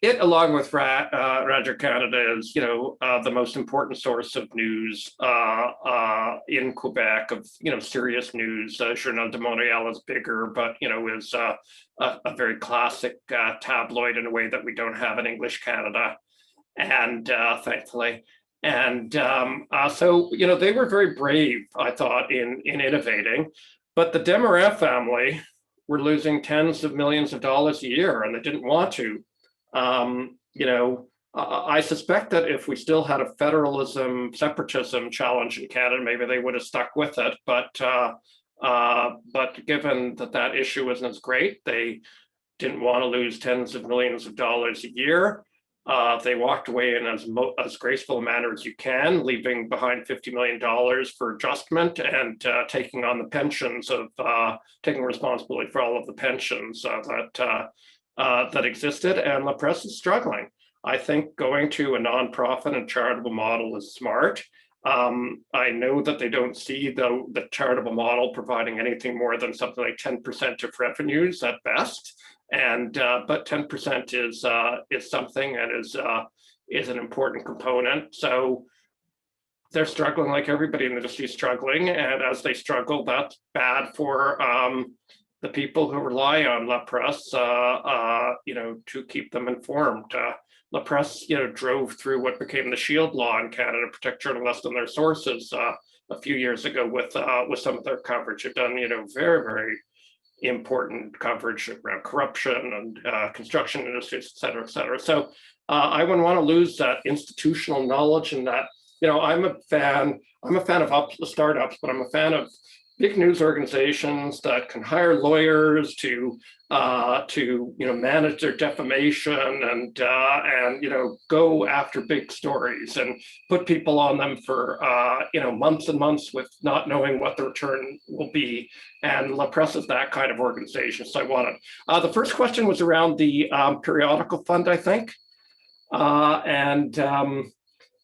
It, along with Radio Canada, is the most important source of news in Quebec, of serious news. Journal de Montréal is bigger, but is a very classic tabloid in a way that we don't have in English Canada, and thankfully. And so they were very brave, I thought, in innovating. But the Desmarais family were losing tens of millions of dollars a year, and they didn't want to. I suspect that if we still had a federalism, separatism challenge in Canada, maybe they would have stuck with it. But given that issue isn't as great, they didn't want to lose tens of millions of dollars a year. They walked away in as graceful a manner as you can, leaving behind $50 million for adjustment and taking on the pensions of taking responsibility for all of the pensions that existed. And La Presse is struggling. I think going to a nonprofit and charitable model is smart. I know that they don't see the charitable model providing anything more than something like 10% of revenues at best. And but 10% is something and is an important component. So they're struggling like everybody in the industry is struggling, and as they struggle, that's bad for the people who rely on La Presse, to keep them informed. La Presse, drove through what became the Shield Law in Canada to protect journalists and their sources a few years ago with some of their coverage. They've done, very, very important coverage around corruption and construction industries, et cetera, et cetera. So I wouldn't want to lose that institutional knowledge, and that, I'm a fan of startups, but I'm a fan of big news organizations that can hire lawyers to manage their defamation and go after big stories and put people on them for months and months with not knowing what the return will be. And La Presse is that kind of organization, so I want it. The first question was around the periodical fund, I think, and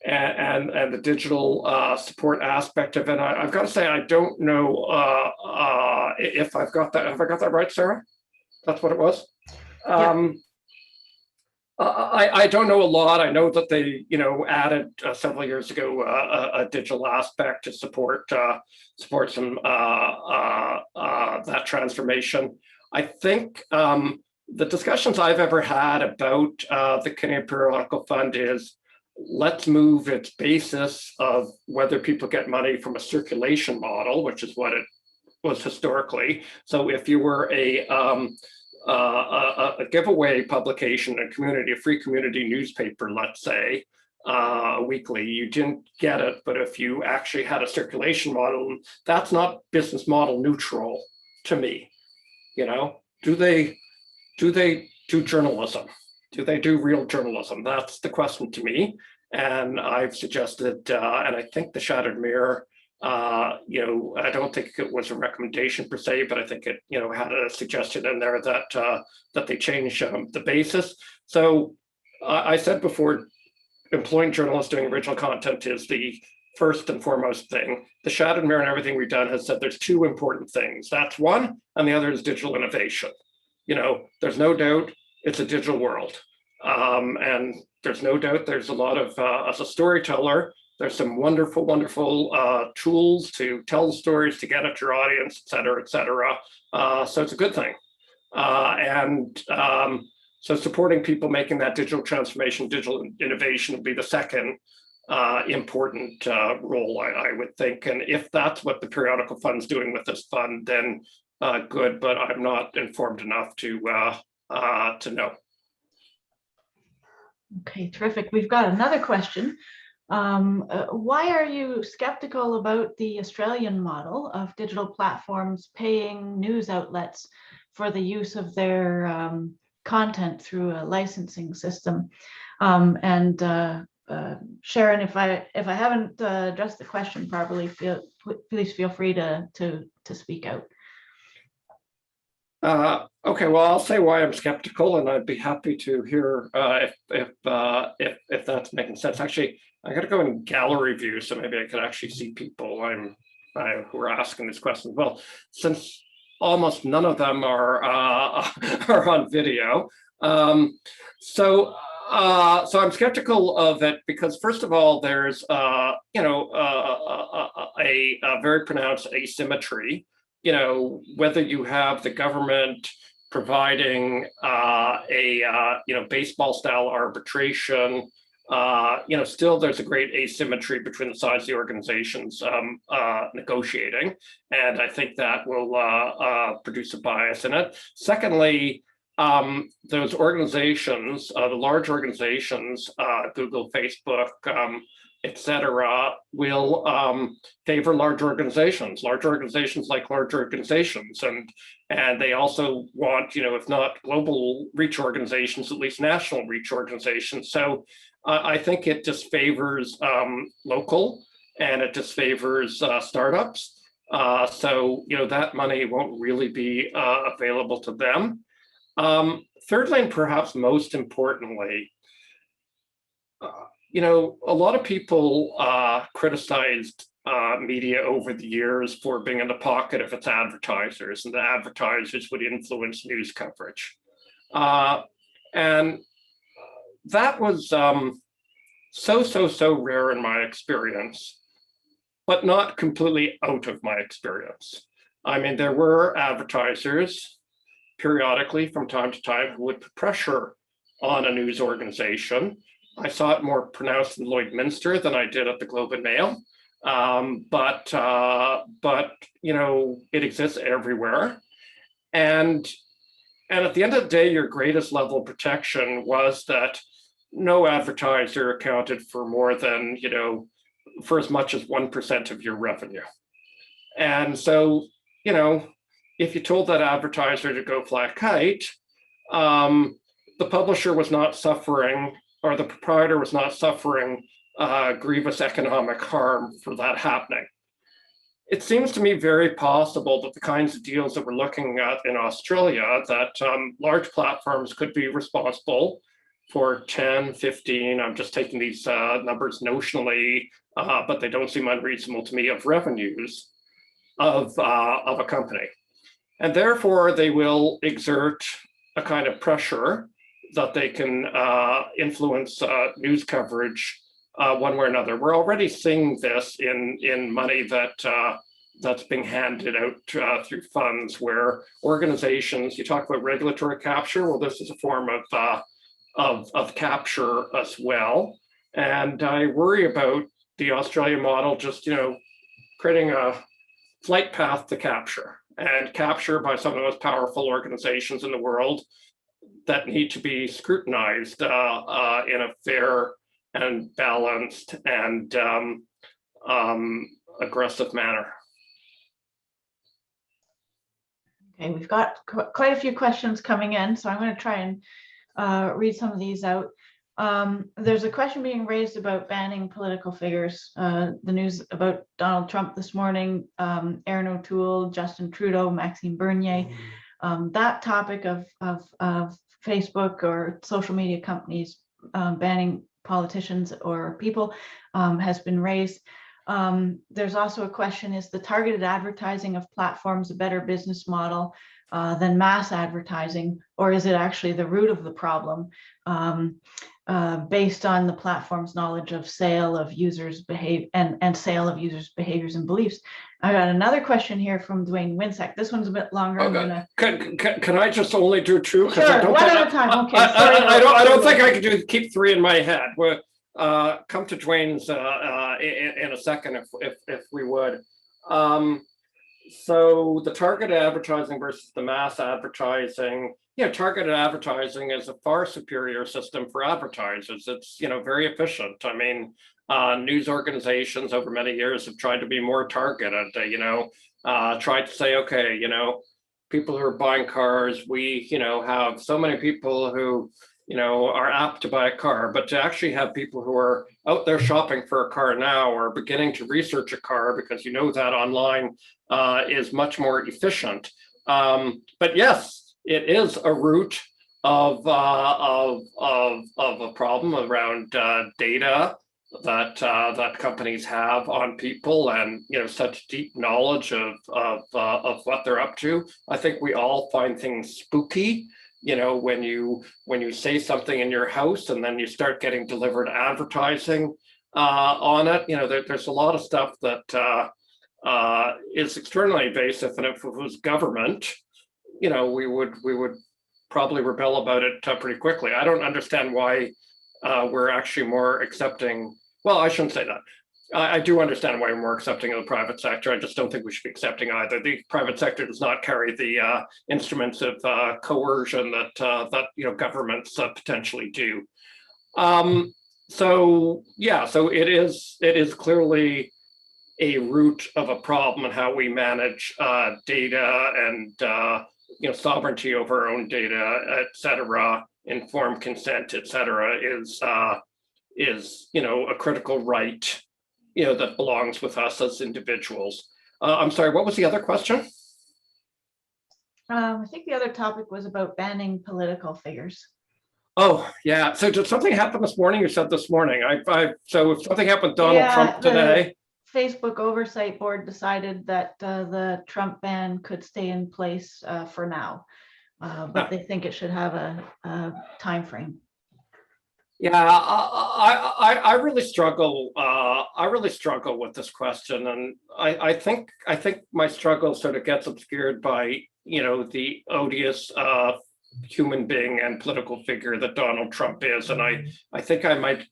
the digital support aspect of it. I've got to say, I don't know if I've got that. Have I got that right, Sarah? That's what it was. Yeah. I don't know a lot. I know that they, added several years ago a digital aspect to support some that transformation. I think the discussions I've ever had about the Canadian Periodical Fund is, let's move its basis of whether people get money from a circulation model, which is what it was historically. So if you were a giveaway publication, a free community newspaper, let's say, weekly, you didn't get it. But if you actually had a circulation model, that's not business model neutral to me. Do they do journalism? Do they do real journalism? That's the question to me. And I've suggested, and I think the Shattered Mirror I don't think it was a recommendation per se, but I think it, had a suggestion in there that that they change the basis. So I said before, employing journalists doing original content is the first and foremost thing. The Shattered Mirror and everything we've done has said there's two important things. That's one, and the other is digital innovation. There's no doubt it's a digital world. And there's no doubt there's a lot of, as a storyteller, there's some wonderful, wonderful tools to tell the stories, to get at your audience, et cetera, et cetera. So it's a good thing. So supporting people making that digital transformation, digital innovation will be the second important role, I would think. And if that's what the periodical fund's doing with this fund, then good, but I'm not informed enough to know. Okay, terrific. We've got another question. Why are you skeptical about the Australian model of digital platforms paying news outlets for the use of their content through a licensing system? Sharon, if I haven't addressed the question properly, please feel free to speak out. Okay, well, I'll say why I'm skeptical, and I'd be happy to hear if that's making sense. Actually, I got to go in gallery view, so maybe I could actually see people who are asking these questions. Well, since almost none of them are are on video, so I'm skeptical of it because, first of all, there's a very pronounced asymmetry. Whether you have the government providing baseball style arbitration, still there's a great asymmetry between the sides of the organizations negotiating, and I think that will produce a bias in it. Secondly, those organizations, the large organizations, Google, Facebook, et cetera, will favor large organizations. Large organizations like large organizations, and they also want, if not global reach organizations, at least national reach organizations. So I think it disfavors local, and it disfavors startups. So that money won't really be available to them. Thirdly, and perhaps most importantly, a lot of people criticized media over the years for being in the pocket of its advertisers, and the advertisers would influence news coverage. And that was so rare in my experience, but not completely out of my experience. I mean, there were advertisers periodically from time to time who would put pressure on a news organization. I saw it more pronounced in Lloydminster than I did at the Globe and Mail, but it exists everywhere. And at the end of the day, your greatest level of protection was that no advertiser accounted for more than for as much as 1% of your revenue. And so if you told that advertiser to go fly a kite, the publisher was not suffering, or the proprietor was not suffering grievous economic harm for that happening. It seems to me very possible that the kinds of deals that we're looking at in Australia, that large platforms could be responsible for 10, 15, I'm just taking these numbers notionally, but they don't seem unreasonable to me, of revenues of a company. And therefore, they will exert a kind of pressure that they can influence news coverage one way or another. We're already seeing this in money that's being handed out through funds, where organizations, you talk about regulatory capture, well, this is a form of capture as well. And I worry about the Australian model just, creating a flight path to capture, and capture by some of the most powerful organizations in the world that need to be scrutinized in a fair and balanced and aggressive manner. Okay, we've got quite a few questions coming in, so I'm going to try and read some of these out. There's a question being raised about banning political figures. The news about Donald Trump this morning, Aaron O'Toole, Justin Trudeau, Maxime Bernier. That topic of Facebook or social media companies banning politicians or people has been raised. There's also a question, is the targeted advertising of platforms a better business model than mass advertising, or is it actually the root of the problem? Based on the platform's knowledge of sale of users' behavior and sale of users' behaviors and beliefs. I got another question here from Dwayne Winsack. This one's a bit longer. Okay. Can I just only do two? Sure, one at a time. Okay. I don't think I can keep three in my head. We'll come to Dwayne's in a second if we would. So the targeted advertising versus the mass advertising. Targeted advertising is a far superior system for advertisers. It's very efficient. I mean, news organizations over many years have tried to be more targeted. Tried to say, okay, people who are buying cars, we have so many people who are apt to buy a car, but to actually have people who are out there shopping for a car now or beginning to research a car because that online is much more efficient. But yes. It is a root of a problem around data that companies have on people, and such deep knowledge of what they're up to. I think we all find things spooky. When you say something in your house and then you start getting delivered advertising on it. There's a lot of stuff that is externally invasive, and if it was government, we would probably rebel about it pretty quickly. I don't understand why we're actually more accepting. Well, I shouldn't say that. I do understand why we're more accepting of the private sector. I just don't think we should be accepting either. The private sector does not carry the instruments of coercion that governments potentially do. So it is clearly a root of a problem in how we manage data and sovereignty over our own data, et cetera, informed consent, et cetera, is a critical right, that belongs with us as individuals. I'm sorry, what was the other question? I think the other topic was about banning political figures. Oh, yeah. So did something happen this morning? You said this morning. So if something happened with Donald Trump today. Facebook Oversight Board decided that the Trump ban could stay in place for now, but they think it should have a time frame. Yeah, I really struggle. I really struggle with this question, and I think my struggle sort of gets obscured by the odious human being and political figure that Donald Trump is, and I think I might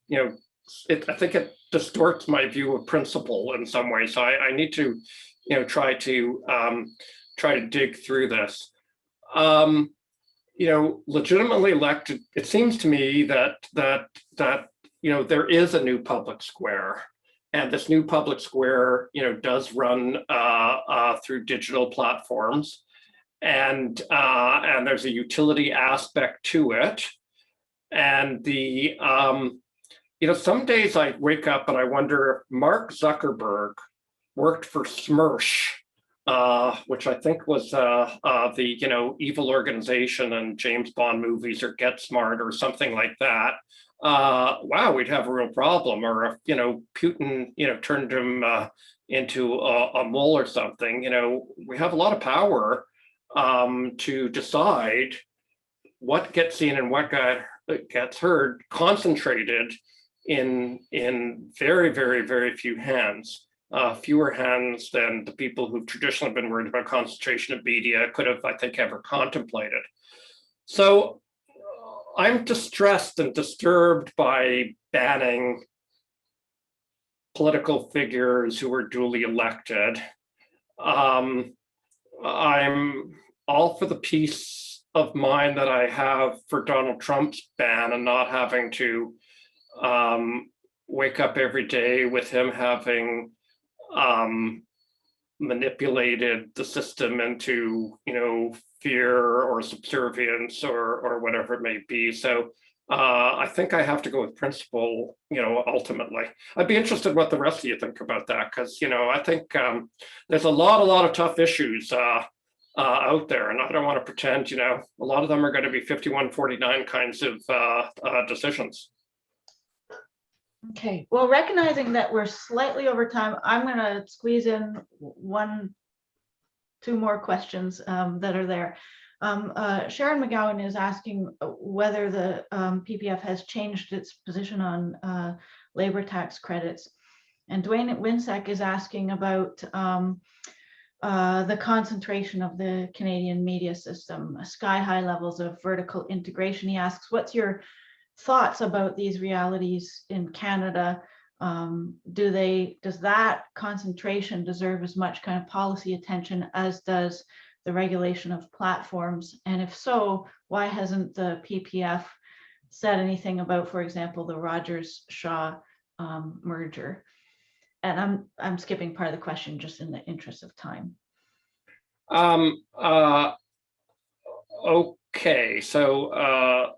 I think it distorts my view of principle in some ways. So I need to, try to dig through this. Legitimately elected, it seems to me that there is a new public square, and this new public square, does run through digital platforms, and there's a utility aspect to it, and the some days I wake up and I wonder if Mark Zuckerberg worked for SMERSH, which I think was the evil organization in James Bond movies, or Get Smart or something like that. Wow, we'd have a real problem. Or if Putin turned him into a mole or something. We have a lot of power to decide what gets seen and what gets heard, concentrated in very, very, very few hands, fewer hands than the people who've traditionally been worried about concentration of media could have, I think, ever contemplated. So I'm distressed and disturbed by banning political figures who were duly elected. I'm all for the peace of mind that I have for Donald Trump's ban, and not having to wake up every day with him having manipulated the system into fear or subservience or whatever it may be. So I think I have to go with principle, ultimately. I'd be interested what the rest of you think about that, because, I think there's a lot of tough issues out there, and I don't want to pretend, a lot of them are going to be 51-49 kinds of decisions. Okay, well, recognizing that we're slightly over time, I'm going to squeeze in two more questions that are there. Sharon McGowan is asking whether the PPF has changed its position on labor tax credits. And Dwayne Winsek is asking about the concentration of the Canadian media system, sky-high levels of vertical integration. He asks, what's your thoughts about these realities in Canada? Does that concentration deserve as much kind of policy attention as does the regulation of platforms? And if so, why hasn't the PPF said anything about, for example, the Rogers-Shaw merger? And I'm skipping part of the question just in the interest of time. Okay, so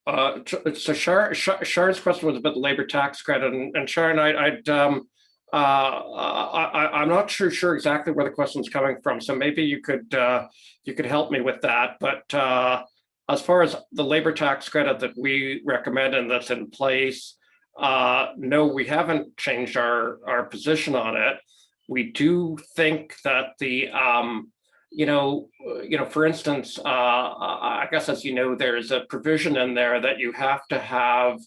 Sharon's question was about the labor tax credit, and Sharon, I'm not sure exactly where the question's coming from, so maybe you could help me with that. But as far as the labor tax credit that we recommend and that's in place, no, we haven't changed our position on it. We do think that the for instance, I guess, as you know, there's a provision in there that you have to have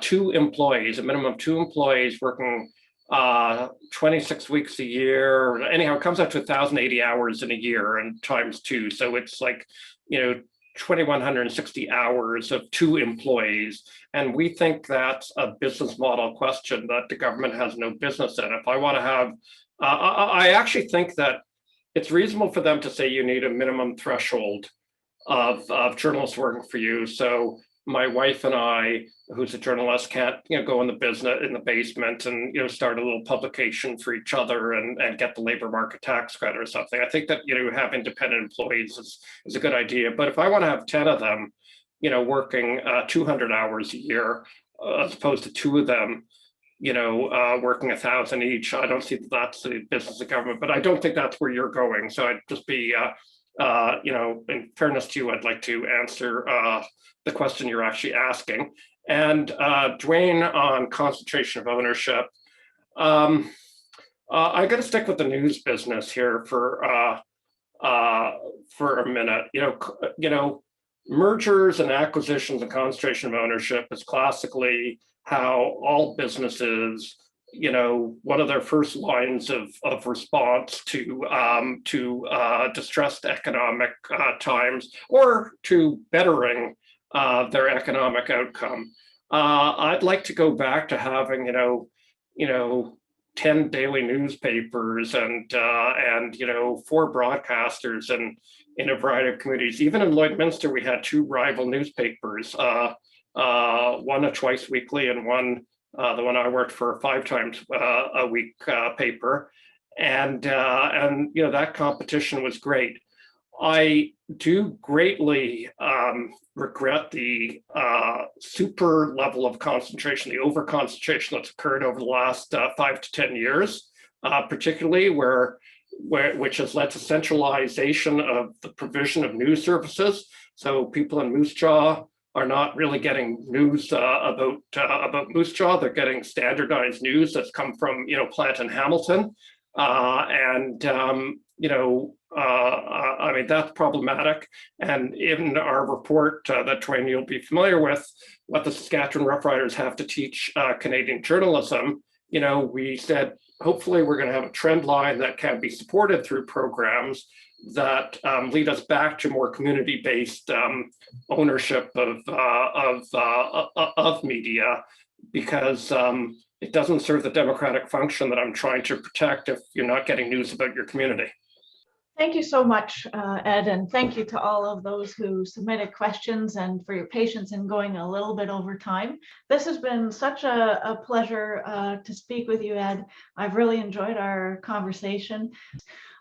2 employees, a minimum of 2 employees working 26 weeks a year. Anyhow, it comes out to 1,080 hours in a year and times 2. So it's like, 2,160 hours of 2 employees. And we think that's a business model question that the government has no business in. If I want to have, I actually think that it's reasonable for them to say you need a minimum threshold of journalists working for you. So my wife and I, who's a journalist, can't go in the basement and start a little publication for each other and get the labor market tax credit or something. I think that have independent employees is a good idea. But if I want to have 10 of them, working 200 hours a year, as opposed to 2 of them, working 1,000 each, I don't see that that's the business of government. But I don't think that's where you're going. So I'd just be, in fairness to you, I'd like to answer the question you're actually asking. And Dwayne, on concentration of ownership, I got to stick with the news business here for a minute. Mergers and acquisitions and concentration of ownership is classically how all businesses, one of their first lines of response to distressed economic times or to bettering their economic outcome. I'd like to go back to having, 10 daily newspapers and 4 broadcasters in a variety of communities. Even in Lloydminster, we had 2 rival newspapers, one a twice weekly and one, the one I worked for, 5 times a week paper. And that competition was great. I do greatly regret the super level of concentration, the over concentration that's occurred over the last 5 to 10 years, particularly which has led to centralization of the provision of news services. So people in Moose Jaw are not really getting news about Moose Jaw. They're getting standardized news that's come from Plant and Hamilton, I mean, that's problematic. And in our report that Dwayne, you'll be familiar with, what the Saskatchewan Roughriders have to teach Canadian journalism, we said, hopefully we're going to have a trend line that can be supported through programs that lead us back to more community-based ownership of media, because it doesn't serve the democratic function that I'm trying to protect if you're not getting news about your community. Thank you so much, Ed, and thank you to all of those who submitted questions and for your patience in going a little bit over time. This has been such a pleasure to speak with you, Ed. I've really enjoyed our conversation.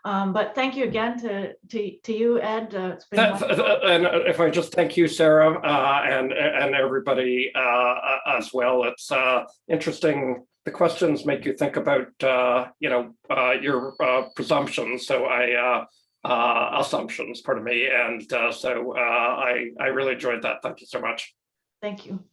But thank you again to you, Ed. It's been wonderful. And if I just thank you, Sarah, and everybody as well. It's interesting. The questions make you think about your presumptions. So assumptions, pardon me. And so I really enjoyed that. Thank you so much. Thank you.